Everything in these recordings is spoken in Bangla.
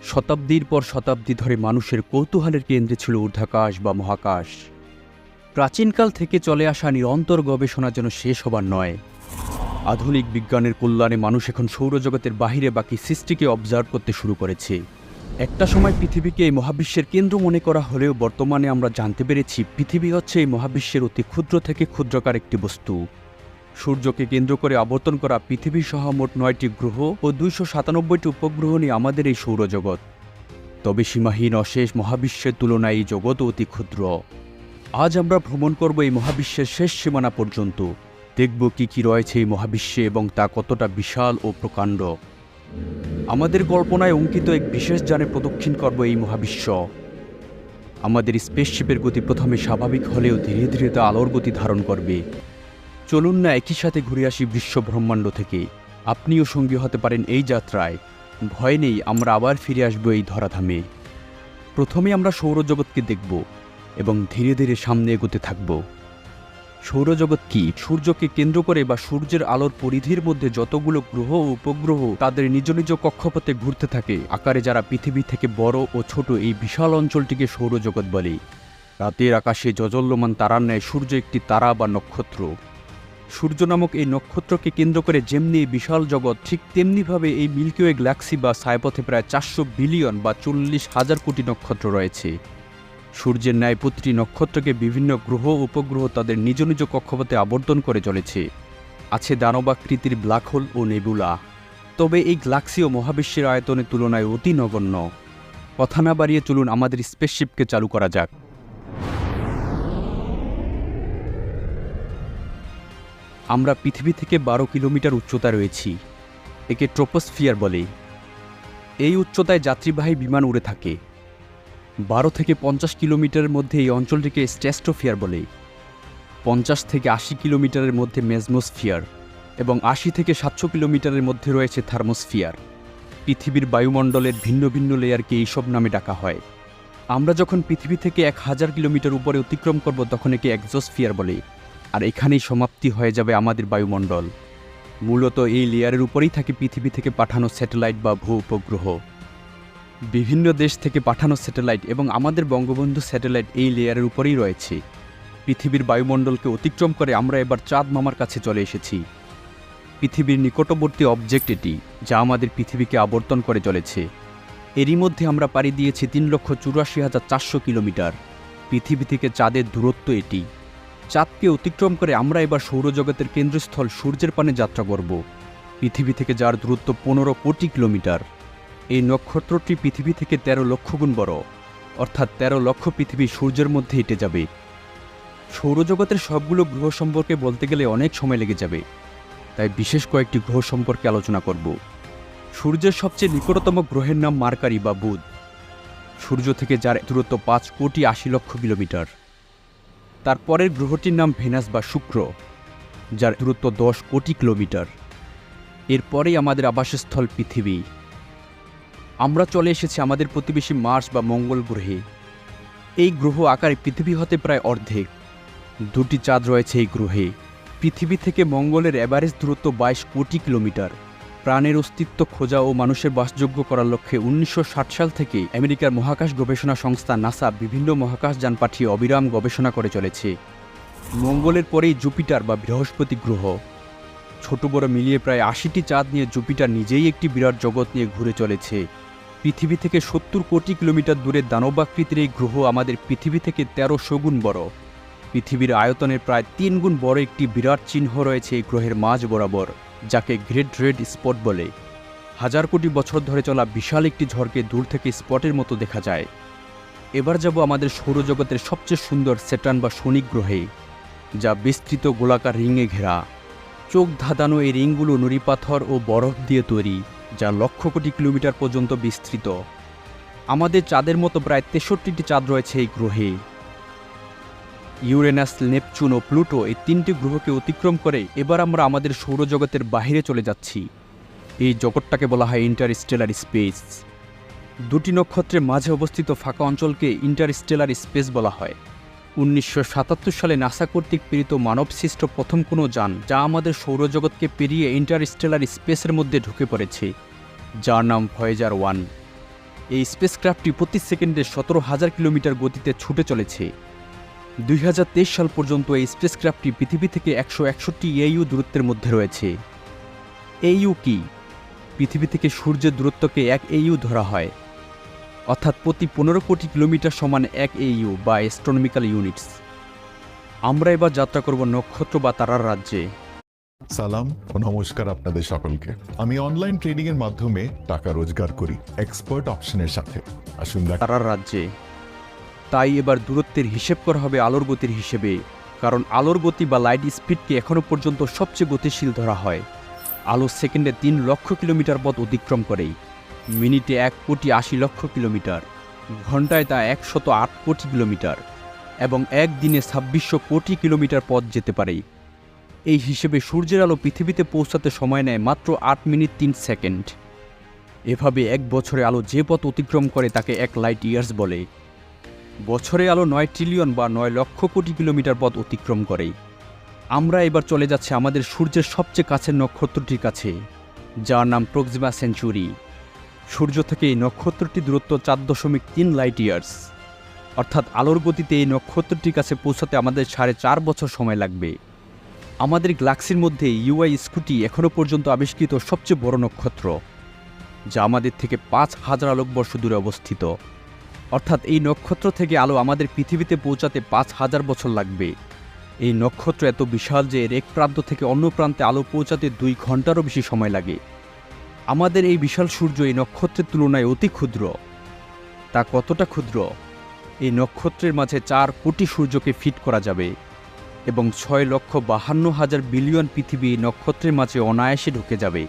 শতাব্দীর পর শতাব্দী ধরে মানুষের কৌতূহলের কেন্দ্রে ছিল ঊর্ধ্বাকাশ বা মহাকাশ। প্রাচীনকাল থেকে চলে আসা নিরন্তর গবেষণা যেন শেষ হবার নয়। আধুনিক বিজ্ঞানের কল্যাণে মানুষ এখন সৌরজগতের বাহিরে বাকি সৃষ্টিকে অবজার্ভ করতে শুরু করেছে। একটা সময় পৃথিবীকে এই মহাবিশ্বের কেন্দ্র মনে করা হলেও বর্তমানে আমরা জানতে পেরেছি পৃথিবী হচ্ছে এই মহাবিশ্বের অতি ক্ষুদ্র থেকে ক্ষুদ্রকার একটি বস্তু। সূর্যকে কেন্দ্র করে আবর্তন করা পৃথিবী সহ মোট 9টি গ্রহ ও 297টি উপগ্রহ নিয়ে আমাদের এই সৌরজগৎ। তবে সীমাহীন অশেষ মহাবিশ্বের তুলনায় এই জগৎ অতি ক্ষুদ্র। আজ আমরা ভ্রমণ করব এই মহাবিশ্বের শেষ সীমানা পর্যন্ত। দেখব কি রয়েছে এই মহাবিশ্বে এবং তা কতটা বিশাল ও প্রকাণ্ড। আমাদের কল্পনায় অঙ্কিত এক বিশেষ যানে প্রদক্ষিণ করব এই মহাবিশ্ব। আমাদের স্পেসশিপের গতি প্রথমে স্বাভাবিক হলেও ধীরে ধীরে তা আলোর গতি ধারণ করবে। চলুন না একই সাথে ঘুরে আসি বিশ্ব ব্রহ্মাণ্ড থেকে। আপনিও সঙ্গী হতে পারেন এই যাত্রায়। ভয় নেই, আমরা আবার ফিরে আসবো এই ধরাধামে। প্রথমে আমরা সৌরজগৎকে দেখব এবং ধীরে ধীরে সামনে এগোতে থাকব। সৌরজগৎ কি? সূর্যকে কেন্দ্র করে বা সূর্যের আলোর পরিধির মধ্যে যতগুলো গ্রহ ও উপগ্রহ তাদের নিজ নিজ কক্ষপথে ঘুরতে থাকে। আকারে যারা পৃথিবী থেকে বড় ও ছোট এই বিশাল অঞ্চলটিকে সৌরজগৎ বলে। রাতের আকাশে জজল্যমান তারার ন্যায় সূর্য একটি তারা বা নক্ষত্র। সূর্য নামক এই নক্ষত্রকে কেন্দ্র করে যেমনি এই বিশাল জগৎ, ঠিক তেমনিভাবে এই মিল্কিওয়ে গ্যালাক্সি বা ছায়াপথে প্রায় 400 বিলিয়ন বা 40,000 কোটি নক্ষত্র রয়েছে। সূর্যের ন্যায় প্রতিটি নক্ষত্রকে বিভিন্ন গ্রহ উপগ্রহ তাদের নিজ নিজ কক্ষপথে আবর্তন করে চলেছে। আছে দানবাকৃতির ব্ল্যাক হোল ও নেবুলা। তবে এই গ্যালাক্সি ও মহাবিশ্বের আয়তনের তুলনায় অতি নগণ্য। কথা না বাড়িয়ে চলুন আমাদের স্পেসশিপকে চালু করা যাক। আমরা পৃথিবী থেকে 12 কিলোমিটার উচ্চতায় রয়েছি। একে ট্রপোস্ফিয়ার বলে। এই উচ্চতায় যাত্রীবাহী বিমান উড়ে থাকে। 12 থেকে 50 কিলোমিটারের মধ্যে এই অঞ্চলটিকে স্ট্র্যাটোস্ফিয়ার বলে। 50 থেকে 80 কিলোমিটারের মধ্যে মেজমোস্ফিয়ার এবং 80 থেকে 700 কিলোমিটারের মধ্যে রয়েছে থার্মোস্ফিয়ার। পৃথিবীর বায়ুমণ্ডলের ভিন্ন ভিন্ন লেয়ারকে এইসব নামে ডাকা হয়। আমরা যখন পৃথিবী থেকে 1000 কিলোমিটার উপরে অতিক্রম করব তখন একে এক্সোস্ফিয়ার বলে। আর এখানেই সমাপ্তি হয়ে যাবে আমাদের বায়ুমণ্ডল। মূলত এই লেয়ারের উপরেই থাকে পৃথিবী থেকে পাঠানো স্যাটেলাইট বা ভূ উপগ্রহ। বিভিন্ন দেশ থেকে পাঠানো স্যাটেলাইট এবং আমাদের বঙ্গবন্ধু স্যাটেলাইট এই লেয়ারের উপরেই রয়েছে। পৃথিবীর বায়ুমণ্ডলকে অতিক্রম করে আমরা এবার চাঁদ মামার কাছে চলে এসেছি। পৃথিবীর নিকটবর্তী অবজেক্ট এটি, যা আমাদের পৃথিবীকে আবর্তন করে চলেছে। এরই মধ্যে আমরা পাড়ি দিয়েছি 3,84,400 কিলোমিটার। পৃথিবী থেকে চাঁদের দূরত্ব এটি। চাঁদকে অতিক্রম করে আমরা এবার সৌরজগতের কেন্দ্রস্থল সূর্যের পানে যাত্রা করব। পৃথিবী থেকে যার দূরত্ব 15 কোটি কিলোমিটার। এই নক্ষত্রটি পৃথিবী থেকে 13 লক্ষ গুণ বড়, অর্থাৎ 13 লক্ষ পৃথিবী সূর্যের মধ্যে হেঁটে যাবে। সৌরজগতের সবগুলো গ্রহ সম্পর্কে বলতে গেলে অনেক সময় লেগে যাবে, তাই বিশেষ কয়েকটি গ্রহ সম্পর্কে আলোচনা করব। সূর্যের সবচেয়ে নিকটতম গ্রহের নাম মার্কারি বা বুধ। সূর্য থেকে যার দূরত্ব 5,80,00,000 কিলোমিটার। তারপরের গ্রহটির নাম ভেনাস বা শুক্র, যার দূরত্ব 10 কোটি কিলোমিটার। এরপরেই আমাদের আবাসস্থল পৃথিবী। আমরা চলে এসেছি আমাদের প্রতিবেশী মার্স বা মঙ্গল গ্রহে। এই গ্রহ আকারে পৃথিবী হতে প্রায় অর্ধেক। 2টি চাঁদ রয়েছে এই গ্রহে। পৃথিবী থেকে মঙ্গলের অ্যাভারেজ দূরত্ব 22 কোটি কিলোমিটার। প্রাণের অস্তিত্ব খোঁজা ও মানুষের বাসযোগ্য করার লক্ষ্যে 1960 সাল থেকে আমেরিকার মহাকাশ গবেষণা সংস্থা নাসা বিভিন্ন মহাকাশযান পাঠিয়ে অবিরাম গবেষণা করে চলেছে। মঙ্গলের পরেই জুপিটার বা বৃহস্পতি গ্রহ। ছোট বড় মিলিয়ে প্রায় 80টি চাঁদ নিয়ে জুপিটার নিজেই একটি বিরাট জগৎ নিয়ে ঘুরে চলেছে। পৃথিবী থেকে 70 কোটি কিলোমিটার দূরে দানবাকৃতির এই গ্রহ আমাদের পৃথিবী থেকে 1300 গুণ বড়। পৃথিবীর আয়তনের প্রায় 3 গুণ বড় একটি বিরাট চিহ্ন রয়েছে এই গ্রহের মাঝ বরাবর, যাকে গ্রেট রেড স্পট বলে। 1000 কোটি বছর ধরে চলা বিশাল একটি ঝড়কে দূর থেকে স্পটের মতো দেখা যায়। এবার যাব আমাদের সৌরজগতের সবচেয়ে সুন্দর স্যাটার্ন বা শনি গ্রহে, যা বিস্তৃত গোলাকার রিংয়ে ঘেরা। চোখ ধাঁধানো এই রিংগুলো নুড়ি পাথর ও বরফ দিয়ে তৈরি, যা লক্ষ কোটি কিলোমিটার পর্যন্ত বিস্তৃত। আমাদের চাঁদের মতো প্রায় 63টি চাঁদ রয়েছে এই গ্রহে। ইউরেনাস, নেপচুন ও প্লুটো এই 3টি গ্রহকে অতিক্রম করে এবার আমরা আমাদের সৌরজগতের বাইরে চলে যাচ্ছি। এই জগৎটাকে বলা হয় ইন্টারস্টেলার স্পেস। 2টি নক্ষত্রের মাঝে অবস্থিত ফাঁকা অঞ্চলকে ইন্টারস্টেলার স্পেস বলা হয়। 1977 সালে নাসা কর্তৃক প্রেরিত মানবসৃষ্ট প্রথম কোনো যান, যা আমাদের সৌরজগৎকে পেরিয়ে ইন্টারস্টেলার স্পেসের মধ্যে ঢুকে পড়েছে, যার নাম ভয়েজার 1। এই স্পেসক্রাফটটি প্রতি সেকেন্ডে 17,000 কিলোমিটার গতিতে ছুটে চলেছে। 2023 সাল পর্যন্ত এই স্পেসক্রাফটটি পৃথিবী থেকে 161 AU দূরত্বের মধ্যে রয়েছে। AU কি? পৃথিবী থেকে সূর্যের দূরত্বকে 1 AU ধরা হয়, অর্থাৎ প্রতি 15 কোটি কিলোমিটার সমান 1 AU বা অ্যাস্ট্রোনমিক্যাল ইউনিটস। আমরা এবার যাত্রা করব নক্ষত্র বা তারার রাজ্যে। সালাম ও নমস্কার আপনাদের সকলকে। আমি অনলাইন ট্রেডিং এর মাধ্যমে টাকা রোজগার করি এক্সপার্ট অপশনের সাথে। আসুন তারার রাজ্যে। তাই এবার দূরত্বের হিসেব করা হবে আলোর গতির হিসেবে, কারণ আলোর গতি বা লাইট স্পিডকে এখনও পর্যন্ত সবচেয়ে গতিশীল ধরা হয়। আলো সেকেন্ডে 3 লক্ষ কিলোমিটার পথ অতিক্রম করে, মিনিটে 1,80,00,000 কিলোমিটার, ঘন্টায় তা 108 কোটি কিলোমিটার এবং একদিনে 2600 কোটি কিলোমিটার পথ যেতে পারে। এই হিসেবে সূর্যের আলো পৃথিবীতে পৌঁছাতে সময় নেয় মাত্র 8 মিনিট 3 সেকেন্ড। এভাবে এক বছরে আলো যে পথ অতিক্রম করে তাকে 1 লাইট ইয়ার্স বলে। বছরে আলো 9 ট্রিলিয়ন বা 9 লক্ষ কোটি কিলোমিটার পথ অতিক্রম করে। আমরা এবার চলে যাচ্ছি আমাদের সূর্যের সবচেয়ে কাছের নক্ষত্রটির কাছে, যার নাম প্রক্সিমা সেঞ্চুরি। সূর্য থেকে এই নক্ষত্রটির দূরত্ব 4.3 লাইট ইয়ার্স, অর্থাৎ আলোর গতিতে এই নক্ষত্রটির কাছে পৌঁছাতে আমাদের 4.5 বছর সময় লাগবে। আমাদের গ্যালাক্সির মধ্যে ইউআই স্কুটি এখনও পর্যন্ত আবিষ্কৃত সবচেয়ে বড় নক্ষত্র, যা আমাদের থেকে 5,000 আলোকবর্ষ দূরে অবস্থিত। অর্থাৎ এই নক্ষত্র থেকে আলো আমাদের পৃথিবীতে পৌঁছাতে 5,000 বছর লাগবে। এই নক্ষত্র এত বিশাল যে এর এক প্রান্ত থেকে অন্য প্রান্তে আলো পৌঁছাতে 2 ঘন্টারও বেশি সময় লাগে। আমাদের এই বিশাল সূর্য এই নক্ষত্রের তুলনায় অতি ক্ষুদ্র। তা কতটা ক্ষুদ্র? এই নক্ষত্রের মাঝে 4 কোটি সূর্যকে ফিট করা যাবে এবং 6,52,000 বিলিয়ন পৃথিবী এই নক্ষত্রের মাঝে অনায়াসে ঢুকে যাবে।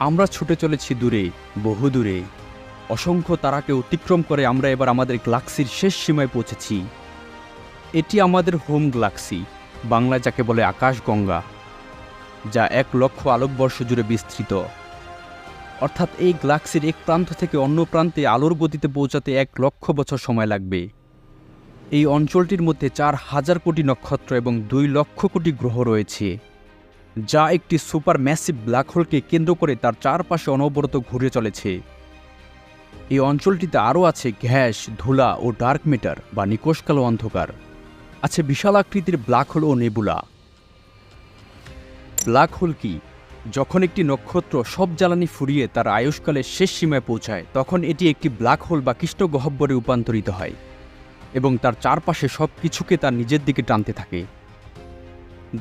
আমরা ছুটে চলেছি দূরে, বহু দূরে। অসংখ্য তারাকে অতিক্রম করে আমরা এবার আমাদের গ্যালাক্সির শেষ সীমায় পৌঁছেছি। এটি আমাদের হোম গ্যালাক্সি, বাংলায় যাকে বলে আকাশগঙ্গা, যা 1 লক্ষ আলোকবর্ষ জুড়ে বিস্তৃত। অর্থাৎ এই গ্যালাক্সির এক প্রান্ত থেকে অন্য প্রান্তে আলোর গতিতে পৌঁছাতে 1 লক্ষ বছর সময় লাগবে। এই অঞ্চলটির মধ্যে 4,000 কোটি নক্ষত্র এবং 2 লক্ষ কোটি গ্রহ রয়েছে, যা একটি সুপার ম্যাসিভ ব্ল্যাক হোলকে কেন্দ্র করে তার চারপাশে অনবরত ঘুরে চলেছে। এই অঞ্চলটিতে আরও আছে গ্যাস, ধুলা ও ডার্ক ম্যাটার বা নিকোষকালো অন্ধকার। আছে বিশাল আকৃতির ব্ল্যাক হোল ও নেবুলা। ব্ল্যাক হোল কি? যখন একটি নক্ষত্র সব জ্বালানি ফুরিয়ে তার আয়ুষ্কালের শেষ সীমায় পৌঁছায়, তখন এটি একটি ব্ল্যাক হোল বা কৃষ্ণ গহ্বরে রূপান্তরিত হয় এবং তার চারপাশে সব কিছুকে তার নিজের দিকে টানতে থাকে।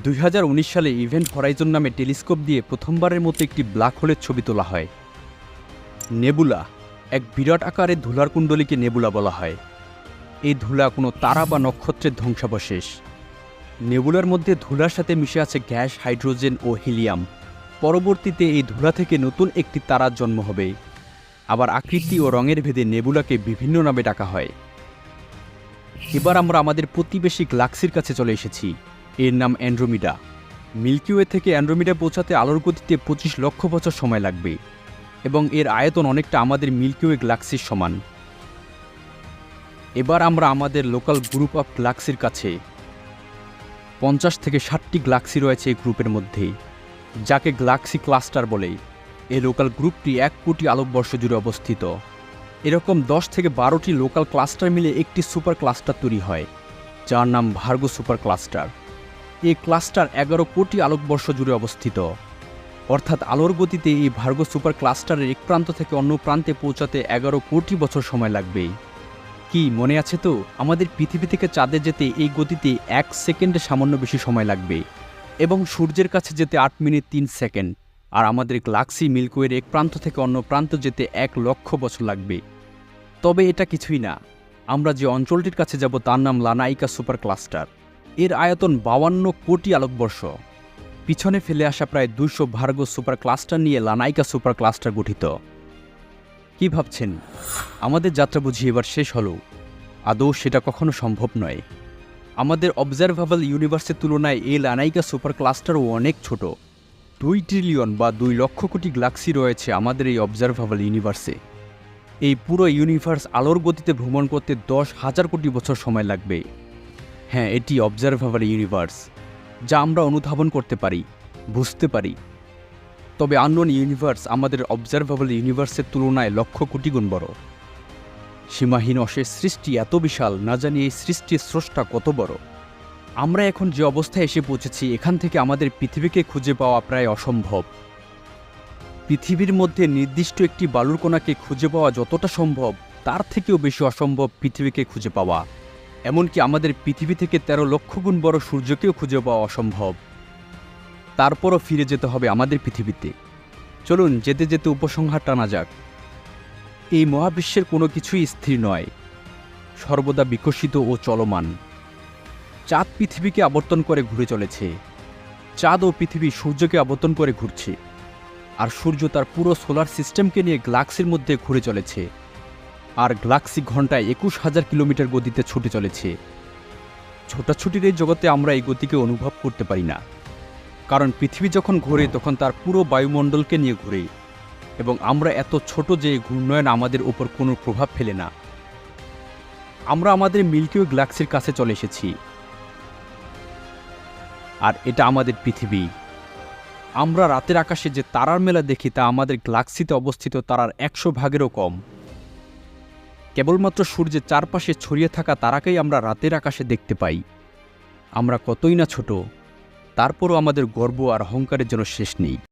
2019 সালে ইভেন্ট হরাইজন নামে টেলিস্কোপ দিয়ে প্রথমবারের মতো একটি ব্ল্যাক হোলের ছবি তোলা হয়। নেবুলা, এক বিরাট আকারের ধুলার কুণ্ডলীকে নেবুলা বলা হয়। এই ধুলা কোনো তারা বা নক্ষত্রের ধ্বংসাবশেষ। নেবুলার মধ্যে ধুলার সাথে মিশে আছে গ্যাস, হাইড্রোজেন ও হিলিয়াম। পরবর্তীতে এই ধুলা থেকে নতুন একটি তারার জন্ম হবে। আবার আকৃতি ও রঙের ভেদে নেবুলাকে বিভিন্ন নামে ডাকা হয়। এবার আমরা আমাদের প্রতিবেশী গ্যালাক্সির কাছে চলে এসেছি। এর নাম অ্যান্ড্রোমিডা। মিল্কি ওয়ে থেকে অ্যান্ড্রোমিডা পৌঁছাতে আলোর গতিতে 25 লক্ষ বছর সময় লাগবে এবং এর আয়তন অনেকটা আমাদের মিল্কি ওয়ে গ্যালাক্সির সমান। এবার আমরা আমাদের লোকাল গ্রুপ অফ গ্যালাক্সির কাছে। 50 থেকে 60টি গ্যালাক্সি রয়েছে এই গ্রুপের মধ্যে, যাকে গ্যালাক্সি ক্লাস্টার বলে। এই লোকাল গ্রুপটি 1 কোটি আলোকবর্ষ জুড়ে অবস্থিত। এরকম 10 থেকে 12টি লোকাল ক্লাস্টার মিলে একটি সুপার ক্লাস্টার তৈরি হয়, যার নাম ভার্গো সুপার ক্লাস্টার। এই ক্লাস্টার 11 কোটি আলোকবর্ষ জুড়ে অবস্থিত। অর্থাৎ আলোর গতিতে এই ভার্গো সুপার ক্লাস্টারের এক প্রান্ত থেকে অন্য প্রান্তে পৌঁছাতে 11 কোটি বছর সময় লাগবে। কি মনে আছে তো? আমাদের পৃথিবী থেকে চাঁদে যেতে এই গতিতে 1 সেকেন্ডে সামান্য বেশি সময় লাগবে এবং সূর্যের কাছে যেতে 8 মিনিট 3 সেকেন্ড। আর আমাদের গ্যালাক্সি মিল্কওয়ের এক প্রান্ত থেকে অন্য প্রান্ত যেতে 1 লক্ষ বছর লাগবে। তবে এটা কিছুই না। আমরা যে অঞ্চলটির কাছে যাব তার নাম লানাইকা সুপার ক্লাস্টার। এর আয়তন 52 কোটি আলোকবর্ষ। পিছনে ফেলে আসা প্রায় 200 ভার্গো সুপার ক্লাস্টার নিয়ে লানাইকা সুপার ক্লাস্টার গঠিত। কি ভাবছেন? আমাদের যাত্রা বুঝি এবার শেষ হলো? আদৌ সেটা কখনো সম্ভব নয়। আমাদের অবজারভেবল ইউনিভার্সের তুলনায় এই লানাইকা সুপার ক্লাস্টারও অনেক ছোট। 2 ট্রিলিয়ন বা 2 লক্ষ কোটি গ্যালাক্সি রয়েছে আমাদের এই অবজারভেবল ইউনিভার্সে। এই পুরো ইউনিভার্স আলোর গতিতে ভ্রমণ করতে 10,000 কোটি বছর সময় লাগবে। হ্যাঁ, এটি অবজারভেবল ইউনিভার্স, যা আমরা অনুধাবন করতে পারি, বুঝতে পারি। তবে আননোন ইউনিভার্স আমাদের অবজারভেবল ইউনিভার্সের তুলনায় লক্ষ কোটি গুণ বড়। সীমাহীন অশেষ সৃষ্টি এত বিশাল, না জানি এই সৃষ্টির স্রষ্টা কত বড়। আমরা এখন যে অবস্থায় এসে পৌঁছেছি, এখান থেকে আমাদের পৃথিবীকে খুঁজে পাওয়া প্রায় অসম্ভব। পৃথিবীর মধ্যে নির্দিষ্ট একটি বালুর কণাকে খুঁজে পাওয়া যতটা সম্ভব, তার থেকেও বেশি অসম্ভব পৃথিবীকে খুঁজে পাওয়া। এমনকি আমাদের পৃথিবী থেকে 13 লক্ষ গুণ বড় সূর্যকেও খুঁজে পাওয়া অসম্ভব। তারপরও ফিরে যেতে হবে আমাদের পৃথিবীতে। চলুন যেতে যেতে উপসংহার টানা যাক। এই মহাবিশ্বের কোনো কিছুই স্থির নয়, সর্বদা বিকশিত ও চলমান। চাঁদ পৃথিবীকে আবর্তন করে ঘুরে চলেছে, চাঁদ ও পৃথিবী সূর্যকে আবর্তন করে ঘুরছে, আর সূর্য তার পুরো সোলার সিস্টেমকে নিয়ে গ্যালাক্সির মধ্যে ঘুরে চলেছে। আর গ্যালাক্সি ঘন্টায় 21,000 কিলোমিটার গতিতে ছুটে চলেছে। ছোটাছুটির এই জগতে আমরা এই গতিকে অনুভব করতে পারি না, কারণ পৃথিবী যখন ঘোরে তখন তার পুরো বায়ুমণ্ডলকে নিয়ে ঘুরে, এবং আমরা এত ছোট যে ঘূর্ণয়ন আমাদের উপর কোনো প্রভাব ফেলে না। আমরা আমাদের মিল্কি ওয়ে গ্যালাক্সির কাছে চলে এসেছি, আর এটা আমাদের পৃথিবী। আমরা রাতের আকাশে যে তারার মেলা দেখি তা আমাদের গ্যালাক্সিতে অবস্থিত তারার 100 ভাগেরও কম। কেবলমাত্র সূর্যের চারপাশে ছড়িয়ে থাকা তারাকেই আমরা রাতের আকাশে দেখতে পাই। আমরা কতই না ছোট, তারপরও আমাদের গর্ব আর অহংকারের জন্য শেষ নেই।